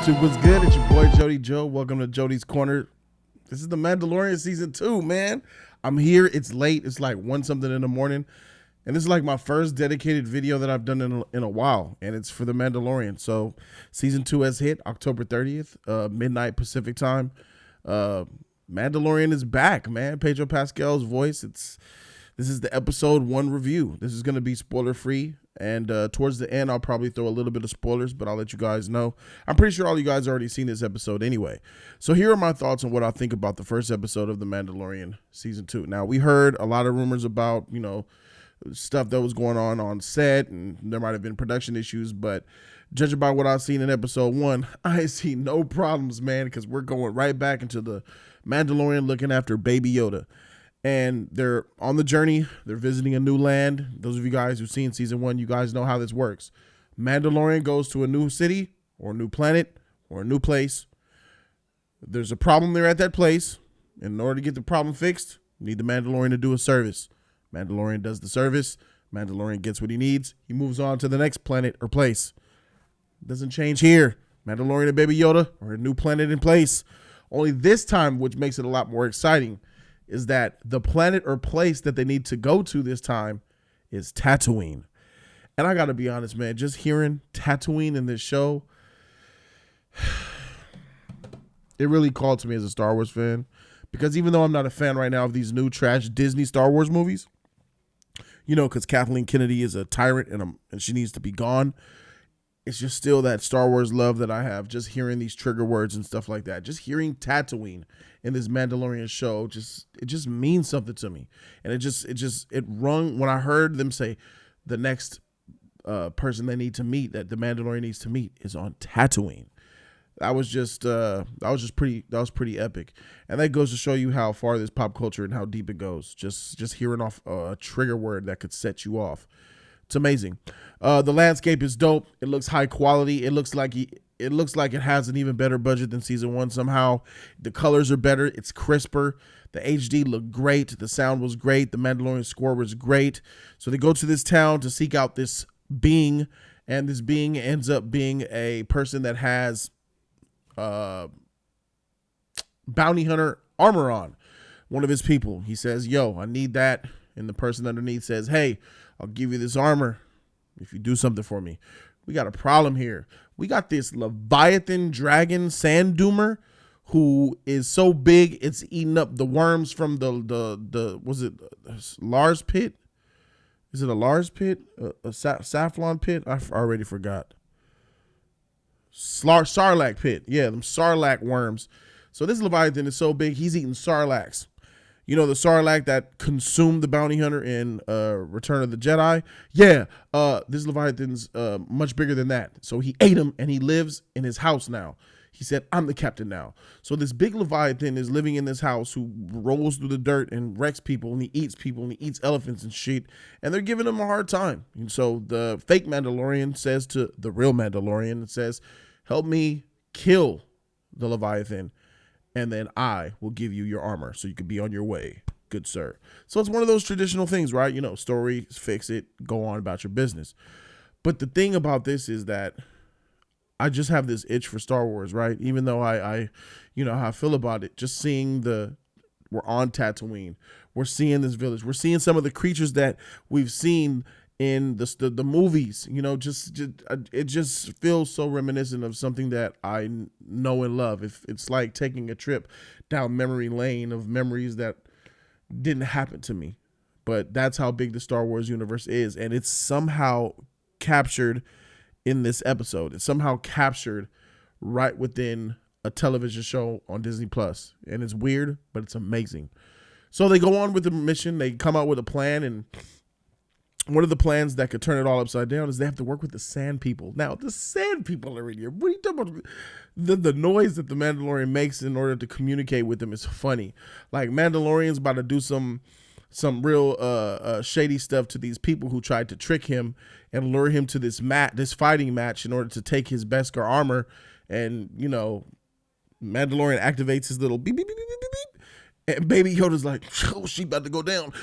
YouTube, what's good? It's your boy Jody Joe. Welcome to Jody's Corner. This is the Mandalorian season 2, man. I'm here. It's late. It's like 1 something in the morning. And this is like my first dedicated video that I've done in a while. And it's for the Mandalorian. So season 2 has hit October 30th, midnight Pacific time. Mandalorian is back, man. Pedro Pascal's voice. This is the episode 1 review. This is going to be spoiler free. And towards the end, I'll probably throw a little bit of spoilers, but I'll let you guys know. I'm pretty sure all you guys already seen this episode anyway. So here are my thoughts on what I think about the first episode of The Mandalorian season 2. Now, we heard a lot of rumors about, stuff that was going on set, and there might have been production issues, but judging by what I've seen in episode 1, I see no problems, man, because we're going right back into the Mandalorian looking after Baby Yoda. And they're on the journey. They're visiting a new land. Those of you guys who've seen season 1, you guys know how this works. Mandalorian goes to a new city or a new planet or a new place. There's a problem there at that place. In order to get the problem fixed, you need the Mandalorian to do a service. Mandalorian does the service. Mandalorian gets what he needs. He moves on to the next planet or place. Doesn't change here. Mandalorian and Baby Yoda are a new planet in place. Only this time, which makes it a lot more exciting, is that the planet or place that they need to go to this time is Tatooine. And I got to be honest, man, just hearing Tatooine in this show, it really called to me as a Star Wars fan. Because even though I'm not a fan right now of these new trash Disney Star Wars movies, because Kathleen Kennedy is a tyrant and she needs to be gone, it's just still that Star Wars love that I have, just hearing these trigger words and stuff like that. Just hearing Tatooine in this Mandalorian show, it just means something to me. And it rung when I heard them say the next person they need to meet, that the Mandalorian needs to meet, is on Tatooine. That was pretty epic. And that goes to show you how far this pop culture and how deep it goes. Just hearing off a trigger word that could set you off. It's amazing. The landscape is dope. It looks high quality. It looks like it has an even better budget than season 1 somehow. The colors are better. It's crisper. The HD looked great. The sound was great. The Mandalorian score was great. So they go to this town to seek out this being, and this being ends up being a person that has bounty hunter armor on. One of his people. He says, "Yo, I need that." And the person underneath says, "Hey, I'll give you this armor if you do something for me." We got a problem here. We got this Leviathan dragon sand doomer who is so big it's eating up the worms from the was it Lars pit? Is it a Lars pit? A Safflon pit? I already forgot. Sarlacc pit. Yeah, them Sarlacc worms. So this Leviathan is so big, he's eating Sarlaccs. You know, the Sarlacc that consumed the bounty hunter in Return of the Jedi? Yeah, this Leviathan's much bigger than that. So he ate him, and he lives in his house now. He said, "I'm the captain now." So this big Leviathan is living in this house who rolls through the dirt and wrecks people, and he eats elephants and shit, and they're giving him a hard time. And so the fake Mandalorian says to the real Mandalorian, it says, "Help me kill the Leviathan, and then I will give you your armor so you can be on your way, good sir." So it's one of those traditional things, right? Story, fix it, go on about your business. But the thing about this is that I just have this itch for Star Wars, right? Even though I how I feel about it, just seeing we're on Tatooine, we're seeing this village, we're seeing some of the creatures that we've seen in the movies, it just feels so reminiscent of something that I know and love. If it's like taking a trip down memory lane of memories that didn't happen to me, but that's how big the Star Wars universe is, and it's somehow captured in this episode. It's somehow captured right within a television show on Disney Plus, and it's weird, but it's amazing. So they go on with the mission. They come out with a plan, and one of the plans that could turn it all upside down is they have to work with the Sand People. Now, the Sand People are in here. What are you talking about? The noise that the Mandalorian makes in order to communicate with them is funny. Like, Mandalorian's about to do some real shady stuff to these people who tried to trick him and lure him to this fighting match in order to take his Beskar armor. And, Mandalorian activates his little beep, beep, beep, beep, beep, beep. And Baby Yoda's like, "Oh, she about to go down."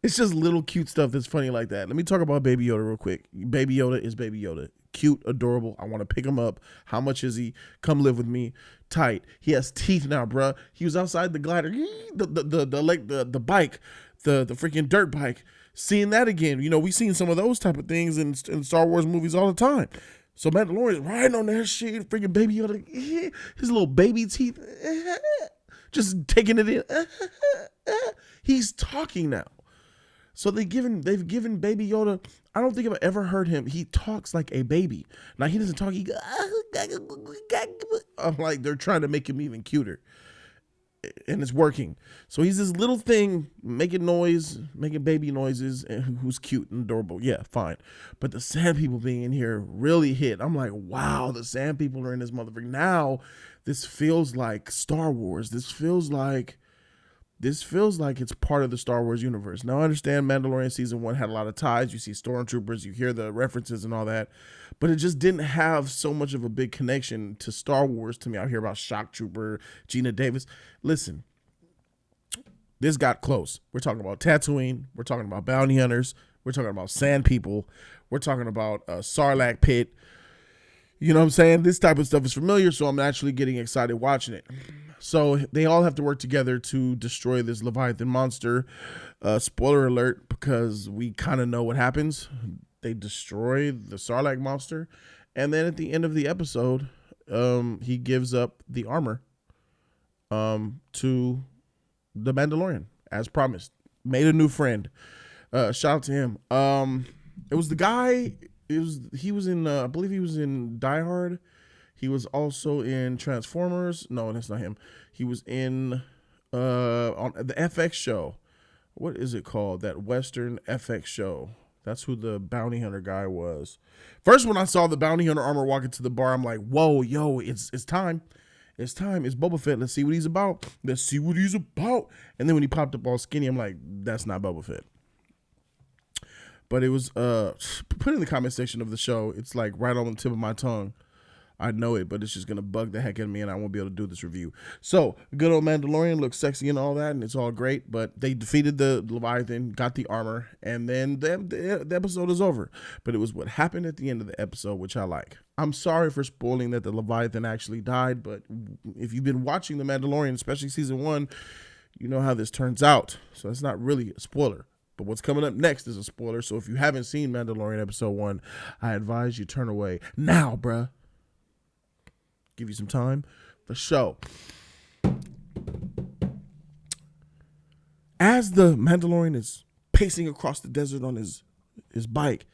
It's just little cute stuff that's funny like that. Let me talk about Baby Yoda real quick. Baby Yoda is Baby Yoda. cute, adorable. I want to pick him up. How much is he? Come live with me. Tight. He has teeth now, bruh. He was outside the glider, the bike, the freaking dirt bike. Seeing that again, we've seen some of those type of things in Star Wars movies all the time. So Mandalorian riding on that shit, freaking Baby Yoda, his little baby teeth, just taking it in. He's talking now. So they've given Baby Yoda. I don't think I've ever heard him. He talks like a baby. Now he doesn't talk. I'm like, they're trying to make him even cuter, and it's working. So he's this little thing making noise, making baby noises, and who's cute and adorable. Yeah, fine. But the Sand People being in here really hit. I'm like, wow, the Sand People are in this motherfucker. Now this feels like Star Wars. This feels like it's part of the Star Wars universe. Now, I understand Mandalorian Season 1 had a lot of ties. You see Stormtroopers, you hear the references and all that. But it just didn't have so much of a big connection to Star Wars to me. I hear about Shock Trooper, Gina Davis. Listen, this got close. We're talking about Tatooine. We're talking about bounty hunters. We're talking about Sand People. We're talking about Sarlacc Pit. You know what I'm saying? This type of stuff is familiar, so I'm actually getting excited watching it. So they all have to work together to destroy this Leviathan monster. Spoiler alert, because we kind of know what happens. They destroy the Sarlacc monster. And then at the end of the episode, he gives up the armor to the Mandalorian, as promised. Made a new friend. Shout out to him. It was the guy... He was in I believe he was in Die Hard. He was also in Transformers. No, that's not him. He was in on the FX show. What is it called? That Western FX show. That's who the bounty hunter guy was. First, when I saw the bounty hunter armor walking to the bar, I'm like, whoa, yo, it's time. It's time. It's Boba Fett. Let's see what he's about. Let's see what he's about. And then when he popped up all skinny, I'm like, that's not Boba Fett. But it was put in the comment section of the show. It's like right on the tip of my tongue. I know it, but it's just going to bug the heck out of me, and I won't be able to do this review. So, good old Mandalorian looks sexy and all that, and it's all great, but they defeated the Leviathan, got the armor, and then the episode is over. But it was what happened at the end of the episode, which I like. I'm sorry for spoiling that the Leviathan actually died, but if you've been watching The Mandalorian, especially Season 1, you know how this turns out. So, it's not really a spoiler. But what's coming up next is a spoiler. So if you haven't seen Mandalorian Episode 1, I advise you turn away now, bruh. Give you some time for show. As the Mandalorian is pacing across the desert on his bike,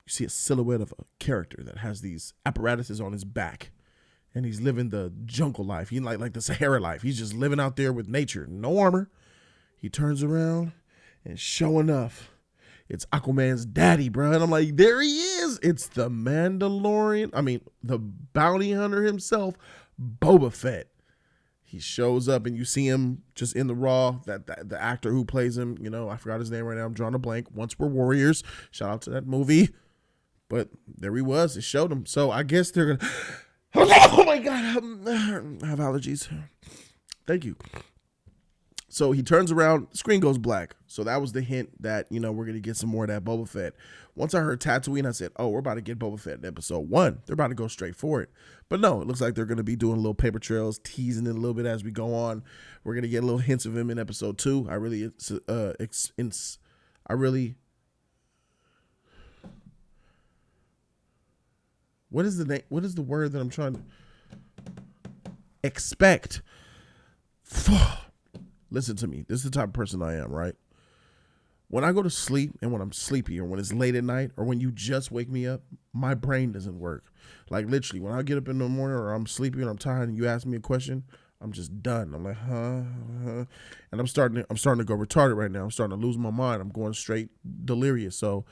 you see a silhouette of a character that has these apparatuses on his back. And he's living the jungle life. He like the Sahara life. He's just living out there with nature. No armor. He turns around. And sure enough, it's Aquaman's daddy, bro. And I'm like, there he is. It's the Mandalorian. I mean, the bounty hunter himself, Boba Fett. He shows up and you see him just in the raw. That the actor who plays him, I forgot his name right now. I'm drawing a blank. Once We're Warriors. Shout out to that movie. But there he was. It showed him. So I guess they're going to... Oh, my God. I have allergies. Thank you. So he turns around, screen goes black. So that was the hint that, we're going to get some more of that Boba Fett. Once I heard Tatooine, I said, oh, we're about to get Boba Fett in episode 1. They're about to go straight for it. But no, it looks like they're going to be doing little paper trails, teasing it a little bit as we go on. We're going to get little hints of him in episode 2. I really, what is the name? What is the word that I'm trying to expect? Listen to me. This is the type of person I am, right? When I go to sleep and when I'm sleepy or when it's late at night or when you just wake me up, my brain doesn't work. Like literally, when I get up in the morning or I'm sleepy and I'm tired and you ask me a question, I'm just done. I'm like, huh? And I'm starting to go retarded right now. I'm starting to lose my mind. I'm going straight delirious. So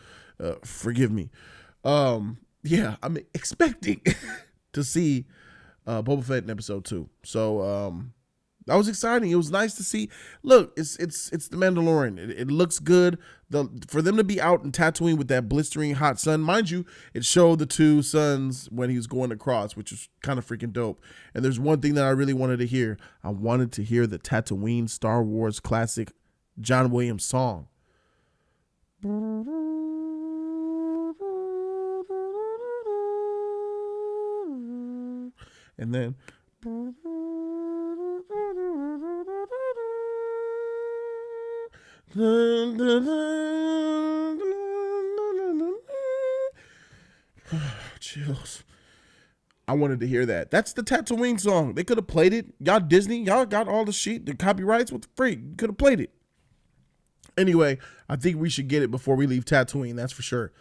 forgive me. Yeah, I'm expecting to see Boba Fett in episode 2. So that was exciting. It was nice to see. Look, it's the Mandalorian. It looks good. For them to be out in Tatooine with that blistering hot sun, mind you, it showed the 2 suns when he was going across, which was kind of freaking dope. And there's one thing that I really wanted to hear. I wanted to hear the Tatooine Star Wars classic John Williams song. and then chills. I wanted to hear that. That's the Tatooine song. They could have played it. Y'all Disney, y'all got all the shit, the copyrights with the freak. You could have played it. Anyway, I think we should get it before we leave Tatooine. That's for sure.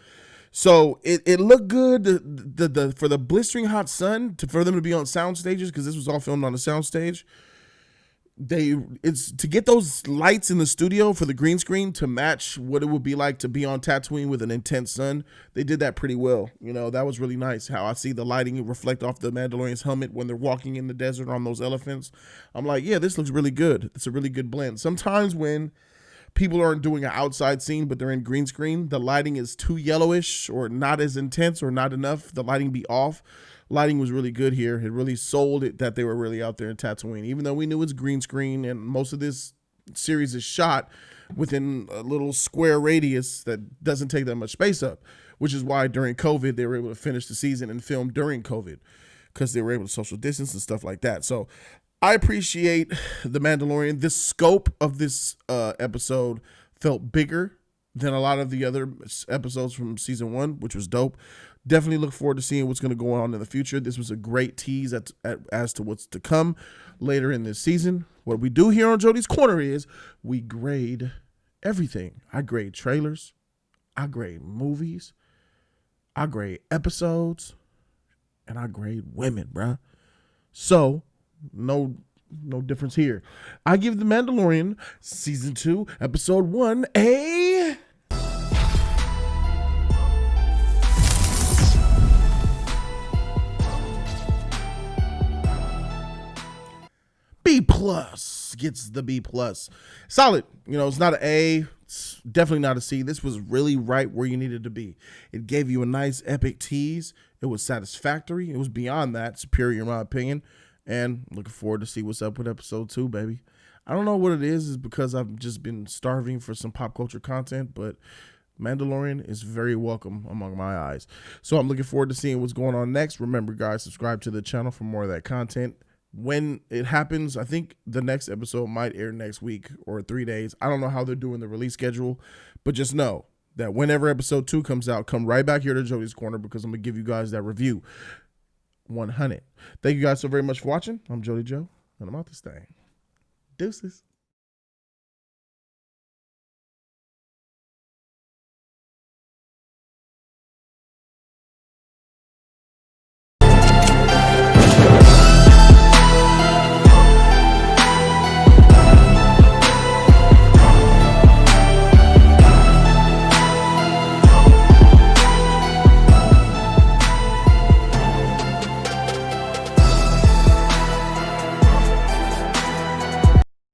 So it looked good. The for the blistering hot sun for them to be on sound stages, because this was all filmed on a sound stage. It's to get those lights in the studio for the green screen to match what it would be like to be on Tatooine with an intense sun. They did that pretty well. You know, that was really nice. How I see the lighting reflect off the Mandalorian's helmet when they're walking in the desert on those elephants. I'm like, yeah, this looks really good. It's a really good blend. Sometimes when people aren't doing an outside scene, but they're in green screen, the lighting is too yellowish or not as intense or not enough. The lighting be off. Lighting was really good here. It really sold it that they were really out there in Tatooine, even though we knew it's green screen and most of this series is shot within a little square radius that doesn't take that much space up, which is why during COVID, they were able to finish the season and film during COVID because they were able to social distance and stuff like that. So I appreciate The Mandalorian. The scope of this episode felt bigger than a lot of the other episodes from season 1, which was dope. Definitely look forward to seeing what's going to go on in the future. This was a great tease as to what's to come later in this season. What we do here on Jody's Corner is we grade everything. I grade trailers. I grade movies. I grade episodes. And I grade women, bruh. So, no difference here. I give The Mandalorian season 2, episode 1 a B+. Gets the B+. Solid. You know, it's not an A. It's definitely not a C. This was really right where you needed to be. It gave you a nice epic tease. It was satisfactory. It was beyond that. Superior in my opinion. And looking forward to see what's up with episode 2, baby. I don't know what it is. It's because I've just been starving for some pop culture content, but Mandalorian is very welcome among my eyes. So I'm looking forward to seeing what's going on next. Remember, guys, subscribe to the channel for more of that content. When it happens, I think the next episode might air next week or 3 days. I don't know how they're doing the release schedule, but just know that whenever episode 2 comes out, come right back here to Jody's Corner because I'm going to give you guys that review. 100. Thank you guys so very much for watching. I'm Jody Joe, and I'm out this thing. Deuces.